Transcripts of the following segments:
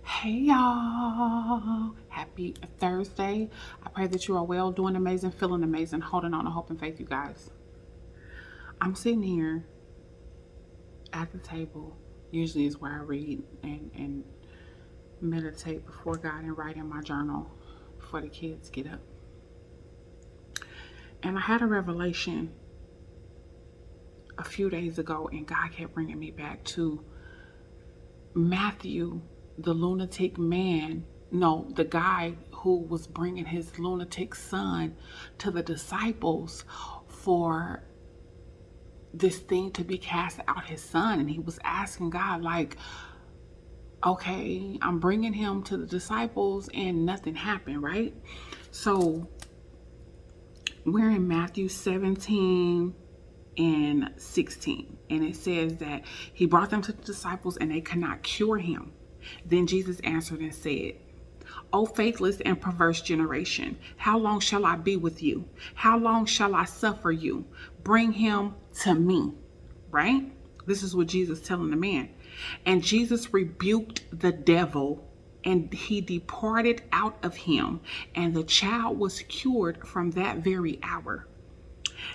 Hey y'all, happy Thursday. I pray that you are well, doing amazing, feeling amazing, holding on to hope and faith, you guys. I'm sitting here at the table, usually is where I read and meditate before God and write in my journal before the kids get up. And I had a revelation a few days ago, and God kept bringing me back to Matthew, the lunatic man. No, the guy who was bringing his lunatic son to the disciples for this thing to be cast out his son. And he was asking God, like, okay, I'm bringing him to the disciples and nothing happened, right? So we're in Matthew 17 and 16, and it says that he brought them to the disciples and they could not cure him. Then Jesus answered and said, O faithless and perverse generation, how long shall I be with you? How long shall I suffer you? Bring him to me. Right? This is what Jesus is telling the man. And Jesus rebuked the devil, and he departed out of him, and the child was cured from that very hour.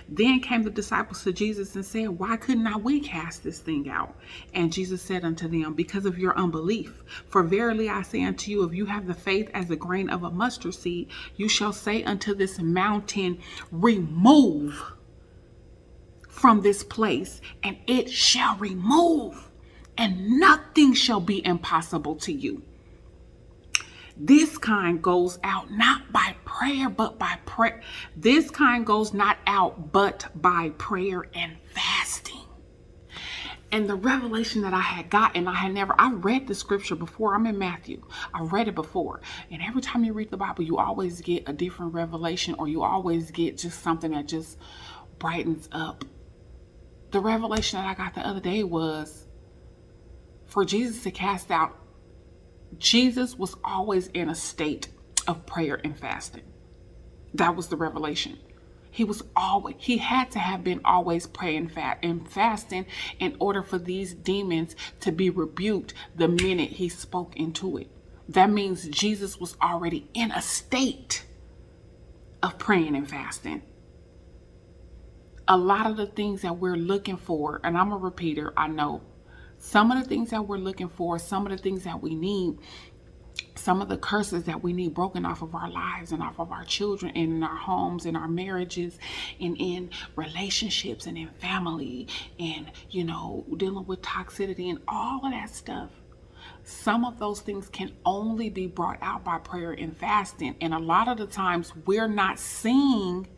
Then came the disciples to Jesus and said, Why could not we cast this thing out? And Jesus said unto them, Because of your unbelief. For verily I say unto you, if you have the faith as a grain of a mustard seed, you shall say unto this mountain, Remove from this place, and it shall remove, and nothing shall be impossible to you. This kind goes out not by prayer, but by prayer. This kind goes not out, but by prayer and fasting. And the revelation that I had gotten, I read the scripture before. I'm in Matthew. I read it before. And every time you read the Bible, you always get a different revelation, or you always get just something that just brightens up. The revelation that I got the other day was for Jesus to cast out. Jesus was always in a state of prayer and fasting. That was the revelation. He had to have been always praying and fasting in order for these demons to be rebuked the minute he spoke into it. That means Jesus was already in a state of praying and fasting. A lot of the things that we're looking for, and I'm a repeater, I know, some of the things that we're looking for, some of the things that we need, some of the curses that we need broken off of our lives and off of our children and in our homes, in our marriages, and in relationships and in family, and, dealing with toxicity and all of that stuff. Some of those things can only be brought out by prayer and fasting. And a lot of the times we're not seeing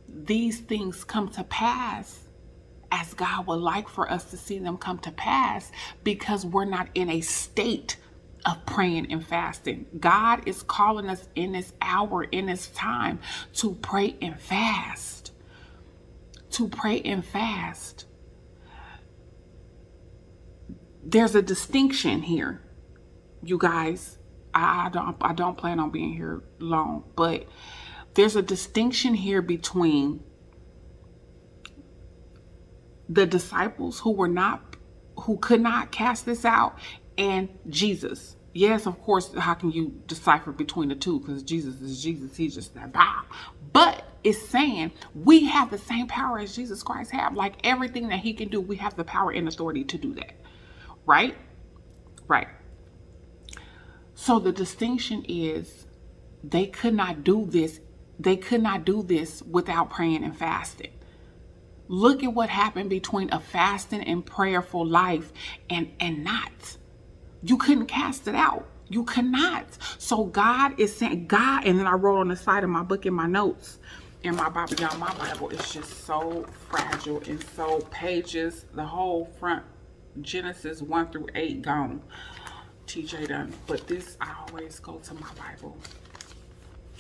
these things come to pass as God would like for us to see them come to pass, because we're not in a state of praying and fasting. God is calling us in this hour, in this time, to pray and fast. To pray and fast. There's a distinction here, you guys. I don't plan on being here long, but there's a distinction here between the disciples who could not cast this out, and Jesus. Yes, of course, how can you decipher between the two? Because Jesus is Jesus. He's just that bomb. But it's saying we have the same power as Jesus Christ have. Like everything that he can do, we have the power and authority to do that. Right? Right. So the distinction is they could not do this. They could not do this without praying and fasting. Look at what happened between a fasting and prayerful life and not. You couldn't cast it out. You cannot. So God is saying, God, and then I wrote on the side of my book in my notes, in my Bible. Y'all, my Bible is just so fragile and so pages, the whole front, Genesis 1 through 8 gone. TJ done. But this, I always go to my Bible.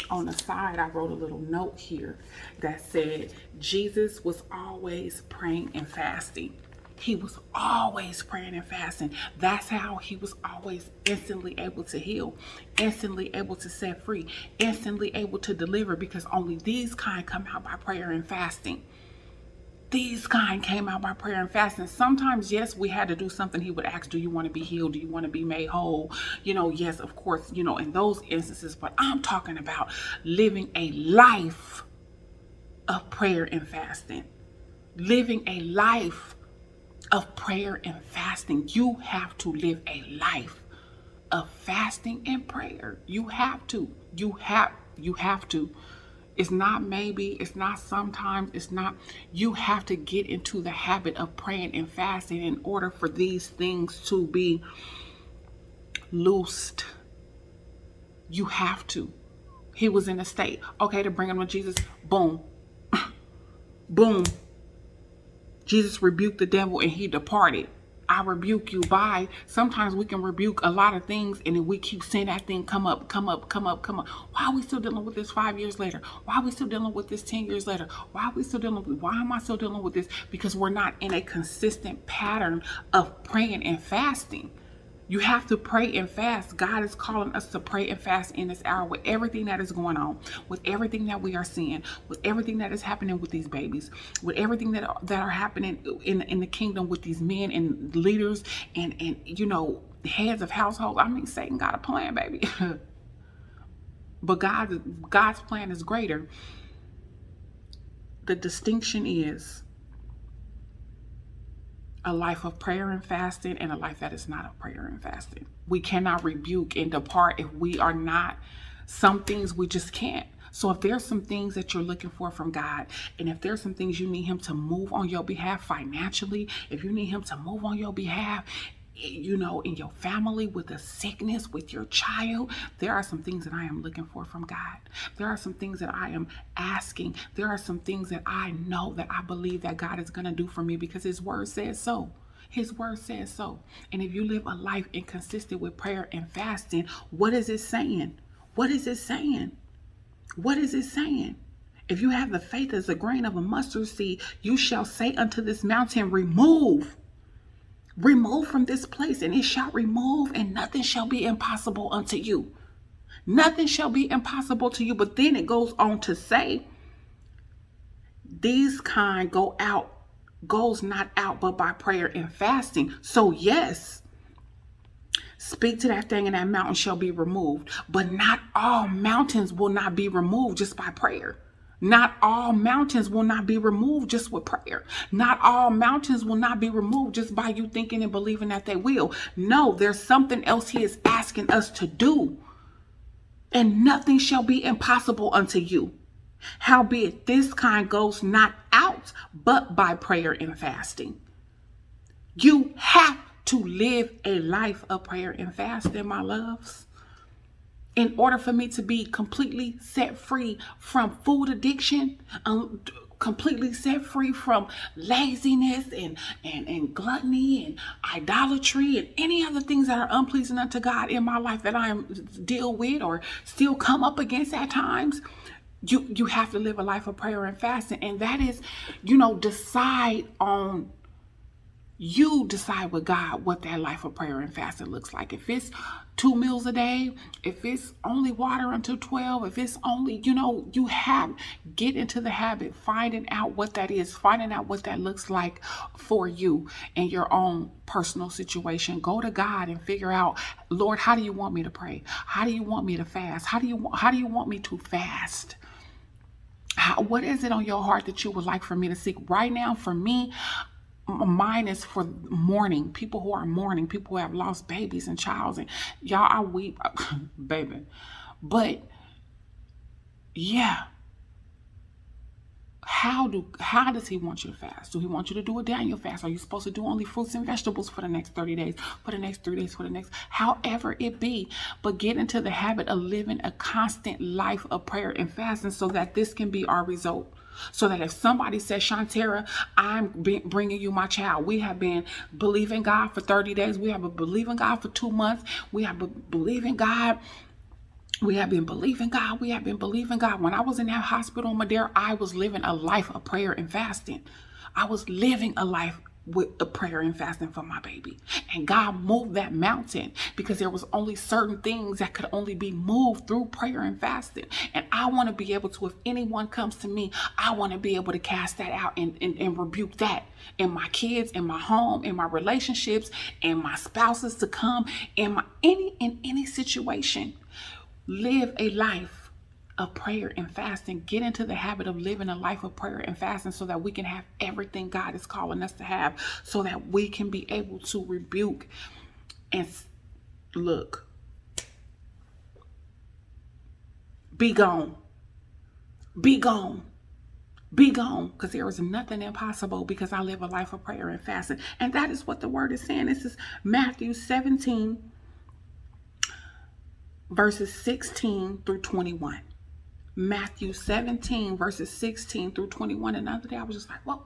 On the side, I wrote a little note here that said Jesus was always praying and fasting. He was always praying and fasting. That's how he was always instantly able to heal, instantly able to set free, instantly able to deliver, because only these kind come out by prayer and fasting. These kind came out by prayer and fasting. Sometimes, yes, we had to do something. He would ask, do you want to be healed? Do you want to be made whole? Yes, of course, in those instances. But I'm talking about living a life of prayer and fasting. Living a life of prayer and fasting. You have to live a life of fasting and prayer. You have to. You have to. It's not maybe, it's not sometimes, it's not. You have to get into the habit of praying and fasting in order for these things to be loosed. You have to. He was in a state, okay, to bring him to Jesus. Boom. Boom. Jesus rebuked the devil and he departed. I rebuke you. Bye. Sometimes we can rebuke a lot of things and then we keep seeing that thing come up. Why are we still dealing with this 5 years later? Why are we still dealing with this 10 years later? Why am I still dealing with this? Because we're not in a consistent pattern of praying and fasting. You have to pray and fast. God is calling us to pray and fast in this hour with everything that is going on, with everything that we are seeing, with everything that is happening with these babies, with everything that are happening in the kingdom with these men and leaders and heads of households. I mean, Satan got a plan, baby. But God's plan is greater. The distinction is a life of prayer and fasting and a life that is not of prayer and fasting. We cannot rebuke and depart if we are not. Some things we just can't. So if there's some things that you're looking for from God, and if there's some things you need him to move on your behalf financially, if you need him to move on your behalf, in your family, with a sickness, with your child, there are some things that I am looking for from God. There are some things that I am asking. There are some things that I know that I believe that God is going to do for me because his word says so. His word says so. And if you live a life inconsistent with prayer and fasting, what is it saying? What is it saying? What is it saying? If you have the faith as a grain of a mustard seed, you shall say unto this mountain, remove from this place, and it shall remove, and nothing shall be impossible unto you. Nothing shall be impossible to you. But then it goes on to say, these kind goes not out but by prayer and fasting. So yes, speak to that thing and that mountain shall be removed. But not all mountains will not be removed just by prayer. Not all mountains will not be removed just with prayer. Not all mountains will not be removed just by you thinking and believing that they will. No, there's something else he is asking us to do. And nothing shall be impossible unto you. Howbeit this kind goes not out but by prayer and fasting. You have to live a life of prayer and fasting, my loves. In order for me to be completely set free from food addiction, completely set free from laziness and gluttony and idolatry and any other things that are unpleasing unto God in my life that I am deal with or still come up against at times, you have to live a life of prayer and fasting. And that is, you decide with God what that life of prayer and fasting looks like. If it's 2 meals a day, if it's only water until 12, if it's only, get into the habit, finding out what that is, finding out what that looks like for you and your own personal situation. Go to God and figure out, Lord, how do you want me to pray? How do you want me to fast? How do you want me to fast? What is it on your heart that you would like for me to seek? Right now, for me, mine is for mourning, people who are mourning, people who have lost babies and childs, and y'all, I weep, baby. But yeah, how does he want you to fast? Do he want you to do a Daniel fast? Are you supposed to do only fruits and vegetables for the next 30 days, for the next 3 days, for the next, however it be? But get into the habit of living a constant life of prayer and fasting so that this can be our result. So that if somebody says, Shontera, I'm bringing you my child. We have been believing God for 30 days. We have been believing God for 2 months. We have been believing God. We have been believing God. We have been believing God. When I was in that hospital in Madeira, I was living a life of prayer and fasting. I was living a life with a prayer and fasting for my baby. And God moved that mountain because there was only certain things that could only be moved through prayer and fasting. And I want to be able to, if anyone comes to me, I want to be able to cast that out and rebuke that in my kids, in my home, in my relationships, in my spouses to come, in any situation. Live a life of prayer and fasting. Get into the habit of living a life of prayer and fasting so that we can have everything God is calling us to have, so that we can be able to rebuke and look, be gone, be gone, be gone, because there is nothing impossible because I live a life of prayer and fasting. And that is what the word is saying. This is Matthew 17 verses 16 through 21. Matthew 17 verses 16 through 21. And the other day I was just like, whoa,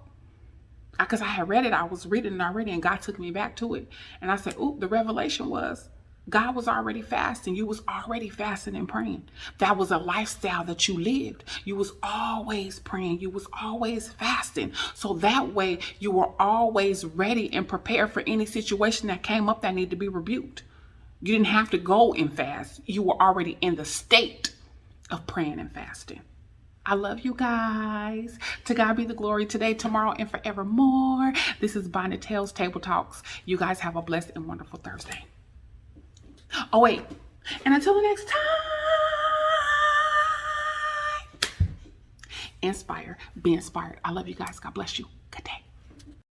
because I had read it. I was reading it already and God took me back to it. And I said, the revelation was God was already fasting. You was already fasting and praying. That was a lifestyle that you lived. You was always praying. You was always fasting. So that way you were always ready and prepared for any situation that came up that needed to be rebuked. You didn't have to go and fast. You were already in the state of praying and fasting. I love you guys. To God be the glory today, tomorrow, and forevermore. This is Bonnet Tales Table Talks. You guys have a blessed and wonderful Thursday. Oh, wait. And until the next time, inspire, be inspired. I love you guys. God bless you.